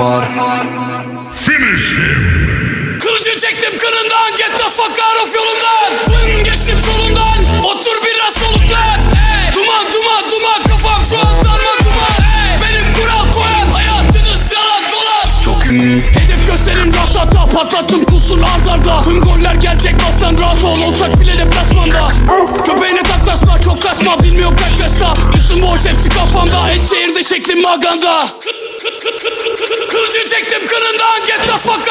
var. Finish him. Kılıcı çektim kınından, get the fuck out of yolundan. Vın geçtim solundan, otur biraz soluklan. Duman duman duman, kafam şu an darma duman. Benim kural koyan, hayatınız yalan dolan. Çok Hedef gösterin ratata, patlattım kusur ardarda. Tüm goller gerçek, bassan rahat ol, olsak bile deplasmanda. Köpeğine taklaşma, çok kaçma, bilmiyor kaç yaşta. Üstüm boş, hepsi kafamda, Eskişehir'de şeklim maganda. Kılıcı çektim kınından, get the fuck